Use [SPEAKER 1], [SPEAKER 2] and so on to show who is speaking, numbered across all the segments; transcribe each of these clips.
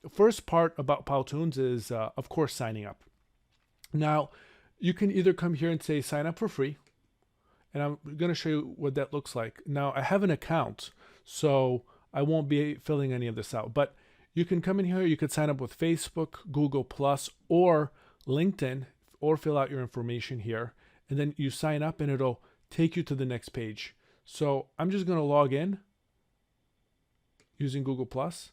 [SPEAKER 1] The first part about PowToons is, of course, signing up. Now, you can either come here and say sign up for free, and I'm going to show you what that looks like. Now, I have an account, so I won't be filling any of this out, but you can come in here, you could sign up with Facebook, Google Plus, or LinkedIn, or fill out your information here, and then you sign up and it'll take you to the next page. So I'm just going to log in using Google Plus,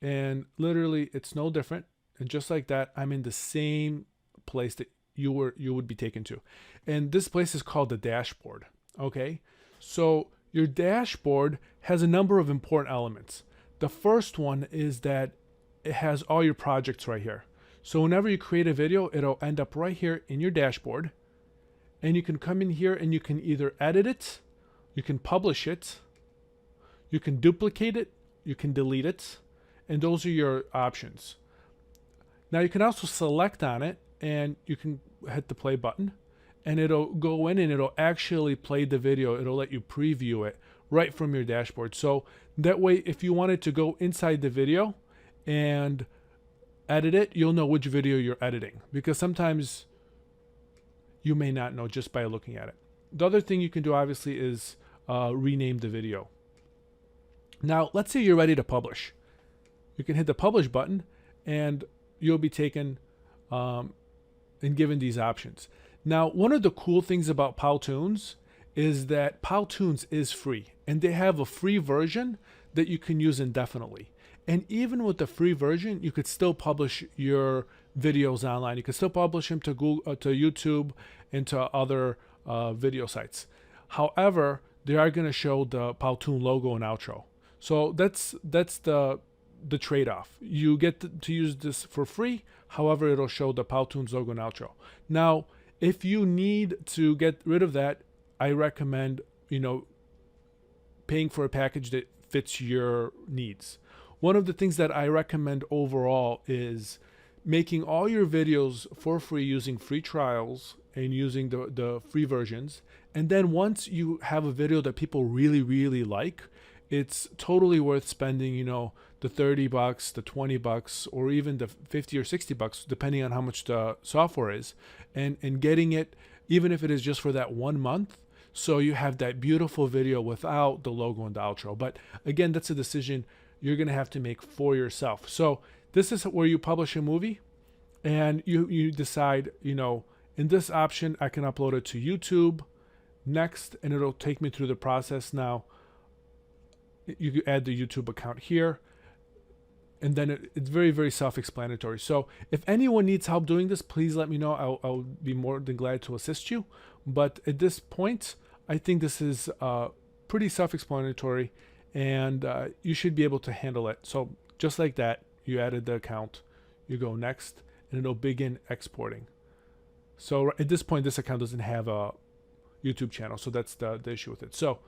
[SPEAKER 1] and literally it's no different. And just like that, I'm in the same place that you would be taken to. And this place is called the dashboard. Okay? So your dashboard has a number of important elements. The first one is that it has all your projects right here. So whenever you create a video, it'll end up right here in your dashboard. And you can come in here and you can either edit it, you can publish it, you can duplicate it, you can delete it, and those are your options. Now you can also select on it and you can hit the play button and it'll go in and it'll actually play the video. It'll let you preview it right from your dashboard. So that way, if you wanted to go inside the video and edit it, you'll know which video you're editing, because sometimes you may not know just by looking at it. The other thing you can do obviously is rename the video. Now, let's say you're ready to publish. You can hit the publish button and you'll be taken and given these options. Now, one of the cool things about PowToons is that PowToons is free, and they have a free version that you can use indefinitely. And even with the free version, you could still publish your videos online. You can still publish them to Google, to YouTube, and to other video sites. However, they are going to show the PowToon logo and outro. So that's the trade-off. You get to use this for free. However, it'll show the PowToons logo and outro. Now, if you need to get rid of that, I recommend, paying for a package that fits your needs. One of the things that I recommend overall is making all your videos for free using free trials and using the free versions. And then once you have a video that people really, really like, it's totally worth spending, the $30, the $20, or even the $50 or $60, depending on how much the software is, and getting it, even if it is just for that 1 month. So you have that beautiful video without the logo and the outro. But again, that's a decision you're going to have to make for yourself. So this is where you publish a movie and you decide, in this option, I can upload it to YouTube next, and it'll take me through the process. Now, you can add the YouTube account here, and then it's very, very self-explanatory. So if anyone needs help doing this, please let me know. I'll be more than glad to assist you. But at this point, I think this is pretty self-explanatory, and you should be able to handle it. So just like that, you added the account, you go next, and it'll begin exporting. So at this point, this account doesn't have a YouTube channel, so that's the issue with it. So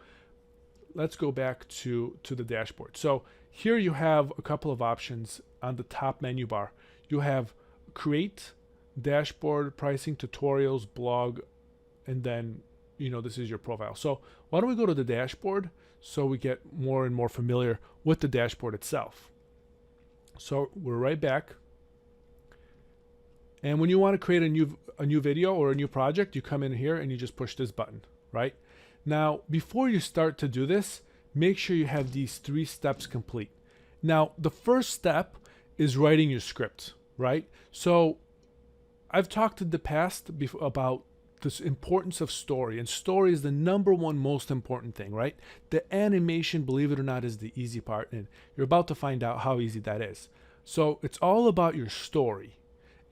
[SPEAKER 1] let's go back to the dashboard. So here you have a couple of options on the top menu bar. You have create, dashboard, pricing, tutorials, blog, and then, this is your profile. So why don't we go to the dashboard so we get more and more familiar with the dashboard itself. So we're right back. And when you want to create a new video or a new project, you come in here and you just push this button, right? Now, before you start to do this, make sure you have these 3 steps complete. Now, the first step is writing your script, right? So I've talked in the past about this importance of story, and story is the #1 most important thing, right? The animation, believe it or not, is the easy part, and you're about to find out how easy that is. So it's all about your story.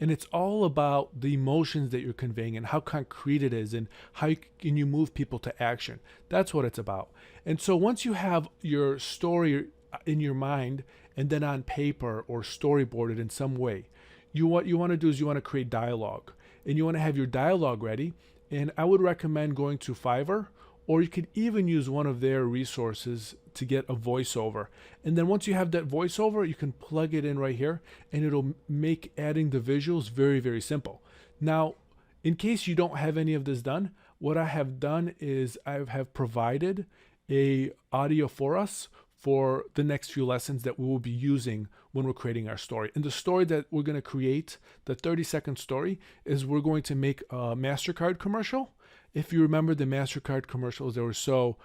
[SPEAKER 1] And it's all about the emotions that you're conveying and how concrete it is and how can you move people to action. That's what it's about. And so once you have your story in your mind and then on paper or storyboarded in some way, what you want to do is you want to create dialogue. And you want to have your dialogue ready. And I would recommend going to Fiverr, or you could even use one of their resources to get a voiceover. And then once you have that voiceover, you can plug it in right here, and it'll make adding the visuals very, very simple. Now, in case you don't have any of this done, what I have done is I have provided a audio for us for the next few lessons that we will be using when we're creating our story. And the story that we're going to create, the 30-second story, is we're going to make a MasterCard commercial. If you remember the MasterCard commercials, they were so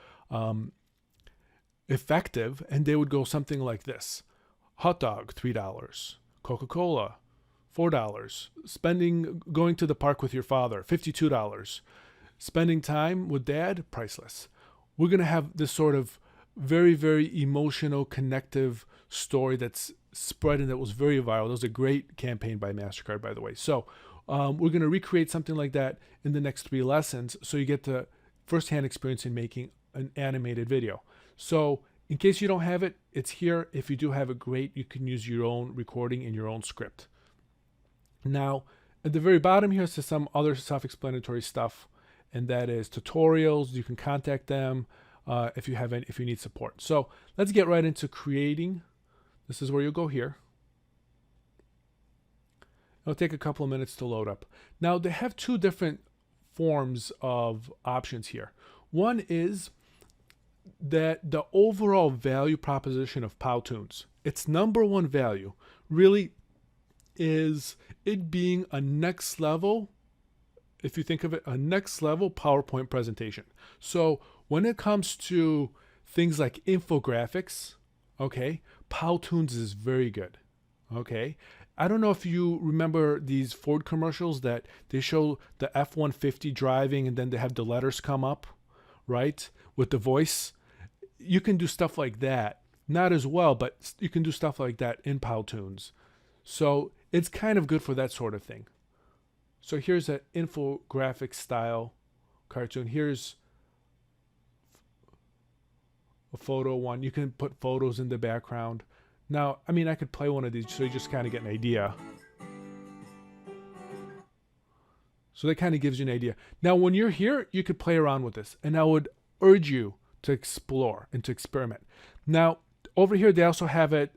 [SPEAKER 1] effective, and they would go something like this. Hot dog, $3. Coca-Cola, $4. Going to the park with your father, $52. Spending time with dad, priceless. We're going to have this sort of very, very emotional, connective story that's spread and that was very viral. That was a great campaign by MasterCard, by the way. So we're going to recreate something like that in the next 3 lessons, so you get the firsthand experience in making an animated video. So in case you don't have it, it's here. If you do have it, great. You can use your own recording in your own script. Now, at the very bottom here is some other self-explanatory stuff, and that is tutorials. You can contact them if you need support. So let's get right into creating. This is where you'll go here. It'll take a couple of minutes to load up. Now, they have 2 different forms of options here. One is that the overall value proposition of PowToons, its #1 value, really is it being a next level, if you think of it, a next level PowerPoint presentation. So when it comes to things like infographics, okay, PowToons is very good, okay? I don't know if you remember these Ford commercials that they show the F-150 driving and then they have the letters come up, right, with the voice. You can do stuff like that. Not as well, but you can do stuff like that in PowToons. So it's kind of good for that sort of thing. So here's an infographic style cartoon. Here's a photo one. You can put photos in the background. Now, I mean, I could play one of these so you just kind of get an idea. So that kind of gives you an idea. Now, when you're here, you could play around with this. And I would urge you to explore and to experiment. Now, over here, they also have it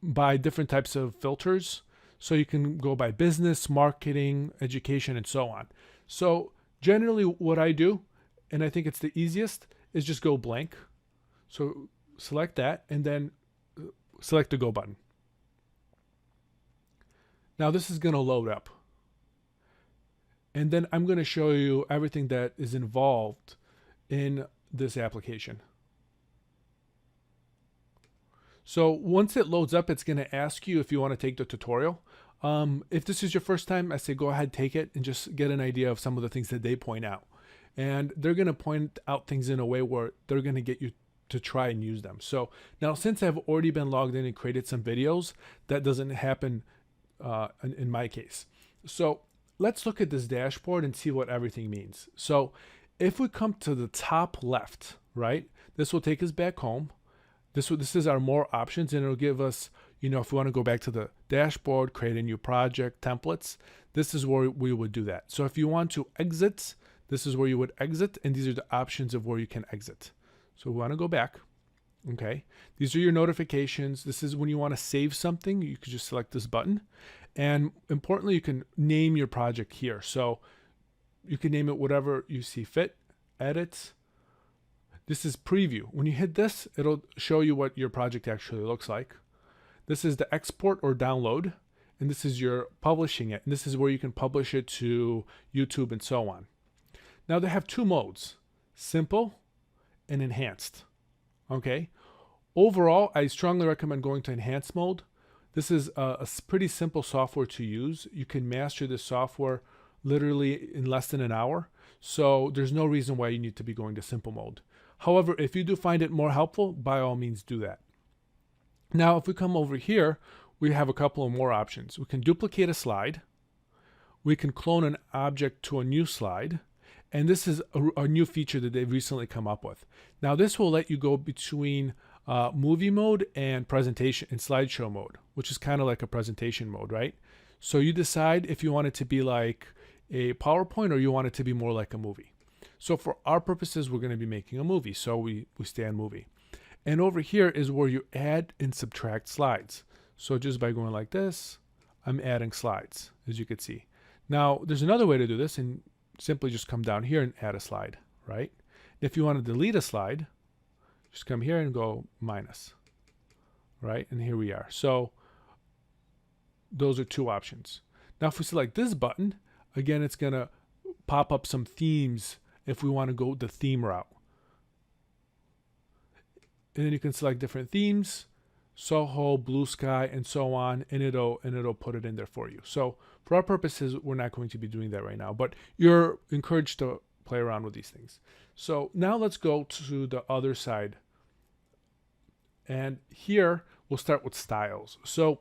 [SPEAKER 1] by different types of filters. So you can go by business, marketing, education, and so on. So generally what I do, and I think it's the easiest, is just go blank. So select that and then select the go button. Now this is going to load up. And then I'm going to show you everything that is involved in this application. So once it loads up, it's going to ask you if you want to take the tutorial. If this is your first time, I say go ahead, take it, and just get an idea of some of the things that they point out. And they're going to point out things in a way where they're going to get you to try and use them. So now, since I've already been logged in and created some videos, that doesn't happen in my case. So let's look at this dashboard and see what everything means. So if we come to the top left, right, this will take us back home. This is our more options, and it'll give us, you know, if we want to go back to the dashboard, create a new project, templates, this is where we would do that. So if you want to exit, this is where you would exit, and these are the options of where you can exit. So we want to go back. Okay, these are your notifications. This is when you want to save something, you could just select this button. And importantly, you can name your project here. So you can name it whatever you see fit. Edit. This is preview. When you hit this, it'll show you what your project actually looks like. This is the export or download, and this is your publishing it. And this is where you can publish it to YouTube and so on. Now they have 2 modes, simple and enhanced. Okay. Overall, I strongly recommend going to enhanced mode. This is a pretty simple software to use. You can master this software literally in less than an hour. So there's no reason why you need to be going to simple mode. However, if you do find it more helpful, by all means do that. Now, if we come over here, we have a couple of more options. We can duplicate a slide. We can clone an object to a new slide. And this is a new feature that they've recently come up with. Now, this will let you go between movie mode and presentation and slideshow mode, which is kind of like a presentation mode, right? So you decide if you want it to be like a PowerPoint or you want it to be more like a movie. So for our purposes, we're going to be making a movie. So we stay on movie. And over here is where you add and subtract slides. So just by going like this, I'm adding slides, as you can see. Now, there's another way to do this, and simply just come down here and add a slide, right? If you want to delete a slide, just come here and go minus, right? And here we are. So those are two options. Now if we select this button, again, it's going to pop up some themes if we want to go the theme route. And then you can select different themes, Soho, Blue Sky, and so on, and it'll put it in there for you. So for our purposes, we're not going to be doing that right now, but you're encouraged to play around with these things. So now let's go to the other side. And here we'll start with styles. So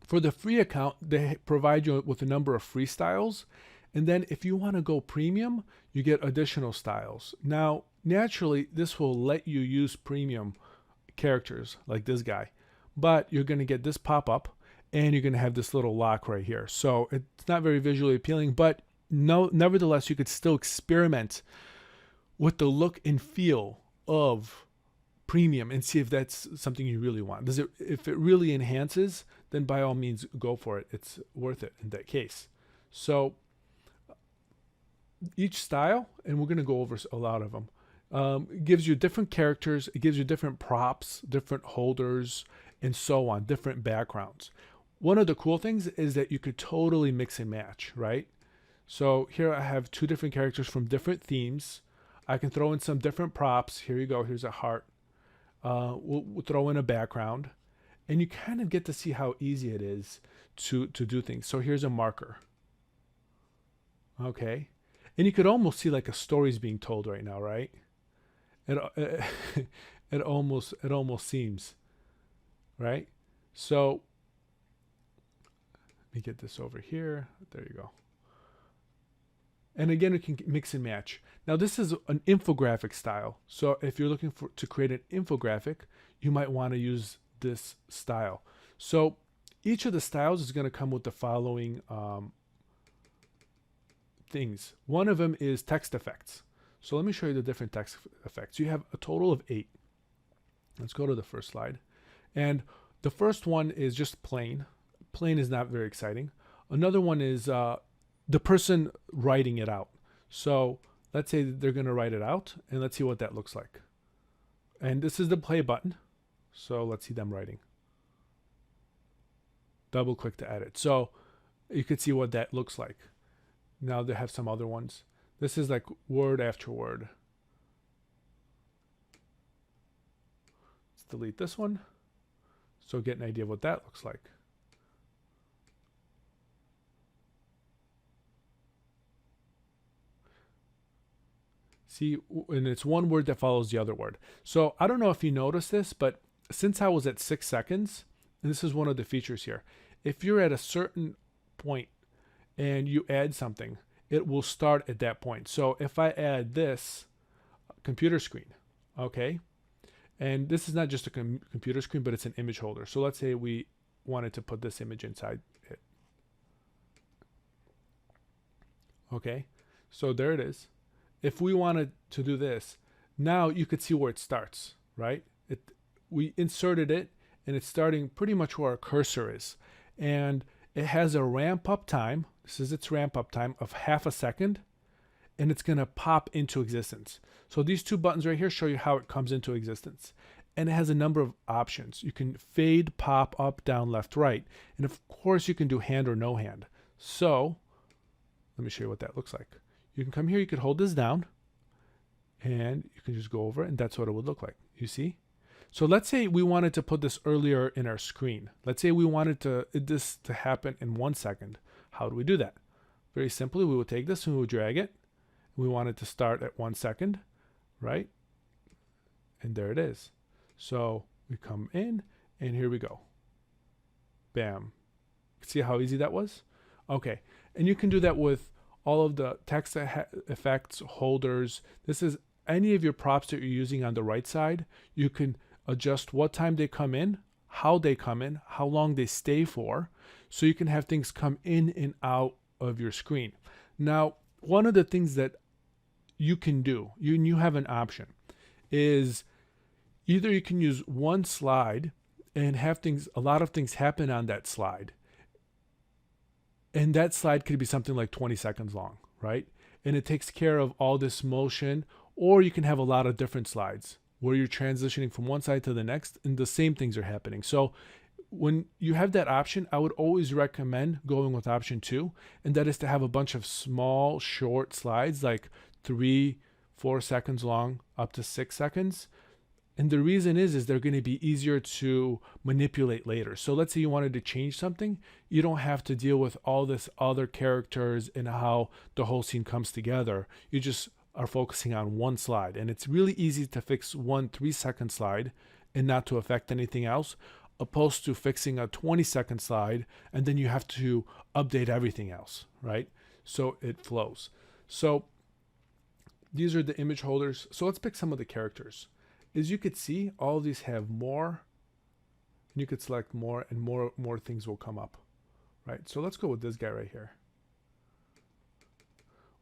[SPEAKER 1] for the free account, they provide you with a number of free styles. And then if you want to go premium, you get additional styles. Now, naturally, this will let you use premium characters like this guy, but you're going to get this pop up and you're going to have this little lock right here. So it's not very visually appealing, but nevertheless, you could still experiment with the look and feel of premium and see if that's something you really want. If it really enhances, then by all means go for it. It's worth it in that case. So each style, and we're going to go over a lot of them, gives you different characters. It gives you different props, different holders, and so on, different backgrounds. One of the cool things is that you could totally mix and match, right? So here I have two different characters from different themes. I can throw in some different props. Here you go. Here's a heart. We'll throw in a background, and you kind of get to see how easy it is to do things. So here's a marker. Okay. And you could almost see like a story's being told right now, right? It almost seems, right? So let me get this over here. There you go. And again, we can mix and match. Now this is an infographic style. So if you're looking to create an infographic, you might want to use this style. So each of the styles is going to come with the following things. One of them is text effects. So let me show you the different text effects. You have a total of 8. Let's go to the first slide. And the first one is just plain. Plain is not very exciting. Another one is the person writing it out. So let's say they're going to write it out, and let's see what that looks like. And this is the play button. So let's see them writing. Double click to edit. So you could see what that looks like. Now they have some other ones. This is like word after word. Let's delete this one. So get an idea of what that looks like. See, and it's one word that follows the other word. So I don't know if you noticed this, but since I was at 6 seconds, and this is one of the features here, if you're at a certain point and you add something, it will start at that point. So if I add this computer screen, okay, and this is not just a computer screen, but it's an image holder. So let's say we wanted to put this image inside it. Okay, so there it is. If we wanted to do this, now you could see where it starts, right? We inserted it, and it's starting pretty much where our cursor is. And it has a ramp up time. This is its ramp up time of ½ a second, and it's going to pop into existence. So these two buttons right here show you how it comes into existence. And it has a number of options. You can fade, pop, up, down, left, right. And of course, you can do hand or no hand. So let me show you what that looks like. You can come here, you could hold this down, and you can just go over it, and that's what it would look like. You see? So let's say we wanted to put this earlier in our screen. Let's say we wanted this to happen in 1 second. How do we do that? Very simply, we would take this and we would drag it. We want it to start at 1 second, right? And there it is. So we come in, and here we go. Bam. See how easy that was? Okay. And you can do that with all of the text effects, holders. This is any of your props that you're using on the right side. You can adjust what time they come in, how they come in, how long they stay for, so you can have things come in and out of your screen. Now, one of the things that you can do, you have an option, is either you can use one slide and have a lot of things happen on that slide. And that slide could be something like 20 seconds long, right? And it takes care of all this motion. Or you can have a lot of different slides where you're transitioning from one side to the next and the same things are happening. So when you have that option, I would always recommend going with option 2, and that is to have a bunch of small, short slides, like 3-4 seconds long, up to 6 seconds. And the reason is they're going to be easier to manipulate later. So let's say you wanted to change something, you don't have to deal with all this other characters and how the whole scene comes together. You just are focusing on one slide, and it's really easy to fix one 3-second slide and not to affect anything else, opposed to fixing a 20-second slide and then you have to update everything else, right? So it flows. So these are the image holders. So let's pick some of the characters. As you could see, all of these have more, and you could select more, and more things will come up, right? So let's go with this guy right here.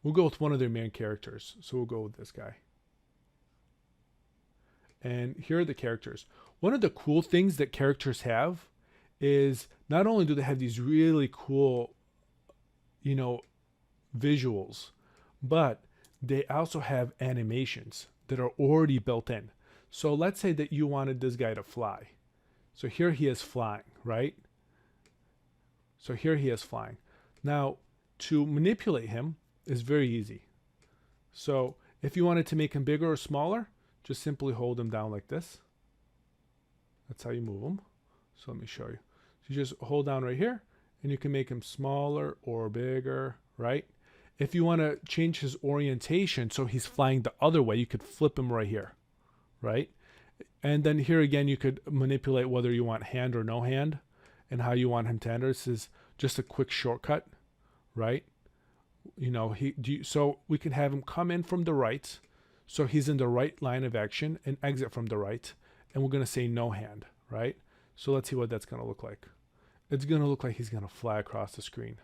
[SPEAKER 1] We'll go with one of their main characters. So we'll go with this guy. And here are the characters. One of the cool things that characters have is not only do they have these really cool, visuals, but they also have animations that are already built in. So let's say that you wanted this guy to fly. So here he is flying, right? So here he is flying. Now, to manipulate him is very easy. So if you wanted to make him bigger or smaller, just simply hold him down like this. That's how you move him. So let me show you. So you just hold down right here, and you can make him smaller or bigger, right? If you want to change his orientation so he's flying the other way, you could flip him right here, right? And then here again, you could manipulate whether you want hand or no hand and how you want him to enter. This is just a quick shortcut, right? So we can have him come in from the right, so he's in the right line of action, and exit from the right. And we're going to say no hand, right? So let's see what that's going to look like. It's going to look like he's going to fly across the screen,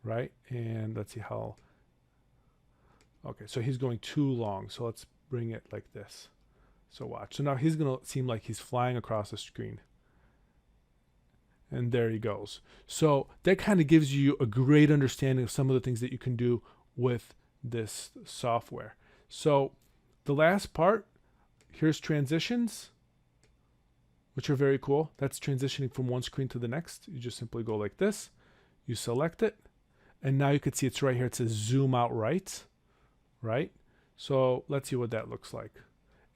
[SPEAKER 1] right? And let's see how. Okay, so he's going too long. So let's bring it like this. So watch. So now he's going to seem like he's flying across the screen. And there he goes. So that kind of gives you a great understanding of some of the things that you can do with this software. So the last part, here's transitions, which are very cool. That's transitioning from one screen to the next. You just simply go like this. You select it. And now you can see it's right here. It says zoom out right. So let's see what that looks like.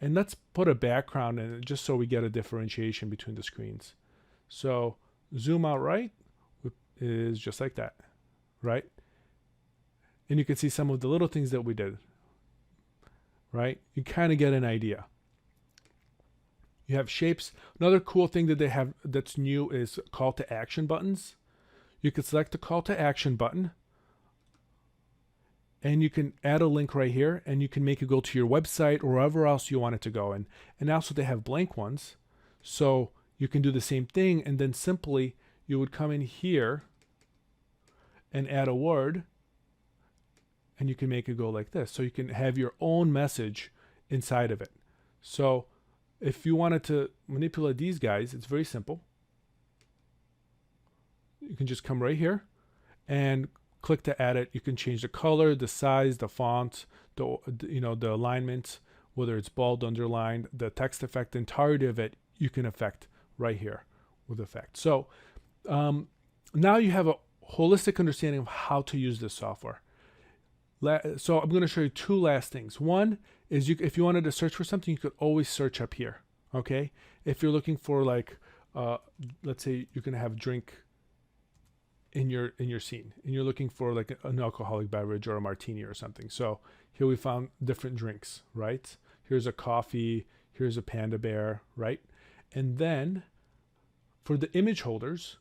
[SPEAKER 1] And let's put a background in it just so we get a differentiation between the screens. So zoom out right is just like that, right? And you can see some of the little things that we did, right? You kind of get an idea. You have shapes. Another cool thing that they have that's new is call to action buttons. You can select the call to action button, and you can add a link right here, and you can make it go to your website or wherever else you want it to go. And also they have blank ones. So you can do the same thing, and then simply you would come in here and add a word, and you can make it go like this. So you can have your own message inside of it. So if you wanted to manipulate these guys, it's very simple. You can just come right here and click to add it. You can change the color, the size, the font, the alignment, whether it's bold, underlined, the text effect, the entirety of it, you can affect right here with effect. So now you have a holistic understanding of how to use this software. So I'm going to show you two last things. One is if you wanted to search for something, you could always search up here. Okay, if you're looking for let's say you're going to have a drink in your scene, and you're looking for like an alcoholic beverage or a martini or something. So here we found different drinks, right? Here's a coffee. Here's a panda bear, right? And then for the image holders,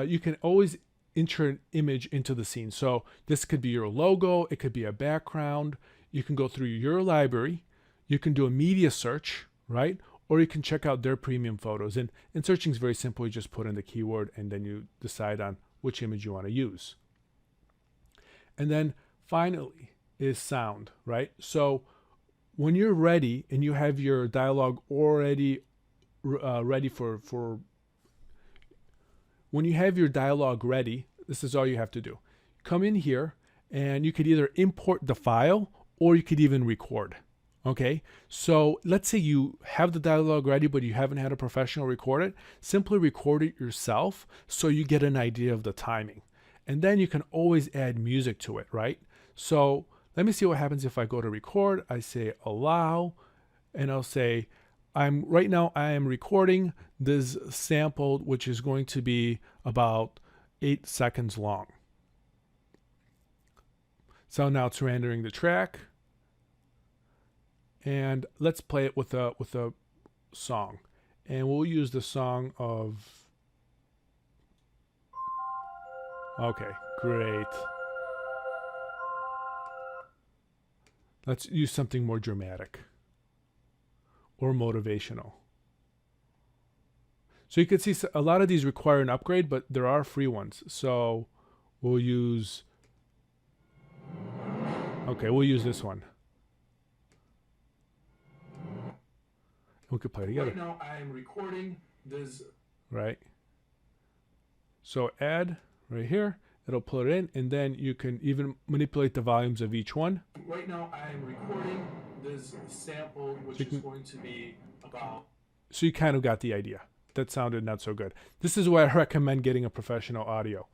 [SPEAKER 1] you can always enter an image into the scene. So this could be your logo. It could be a background. You can go through your library. You can do a media search, right? Or you can check out their premium photos. And searching is very simple. You just put in the keyword, and then you decide on which image you want to use. And then finally is sound, right? So when you're ready and you have your dialogue already ready when you have your dialogue ready, this is all you have to do. Come in here, and you could either import the file or you could even record. Okay, so let's say you have the dialogue ready, but you haven't had a professional record it. Simply record it yourself so you get an idea of the timing. And then you can always add music to it, right? So let me see what happens if I go to record. I say allow, and I'll say, right now I am recording this sample, which is going to be about 8 seconds long. So now it's rendering the track. And let's play it with a song, and we'll use the song of. Okay, great. Let's use something more dramatic or motivational. So you can see a lot of these require an upgrade, but there are free ones. So we'll use. Okay, we'll use this one. We could play together.
[SPEAKER 2] Right now I am recording this.
[SPEAKER 1] Right. So add right here. It'll put it in, and then you can even manipulate the volumes of each one.
[SPEAKER 2] Right now I am recording this sample, which is going to be about.
[SPEAKER 1] So you kind of got the idea. That sounded not so good. This is why I recommend getting a professional audio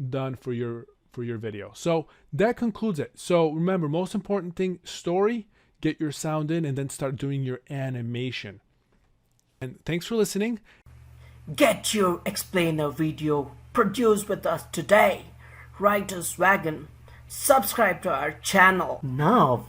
[SPEAKER 1] done for your video. So that concludes it. So remember, most important thing, story. Get your sound in and then start doing your animation. And thanks for listening.
[SPEAKER 3] Get your explainer video produced with us today. Writer's Wagon. Subscribe to our channel now.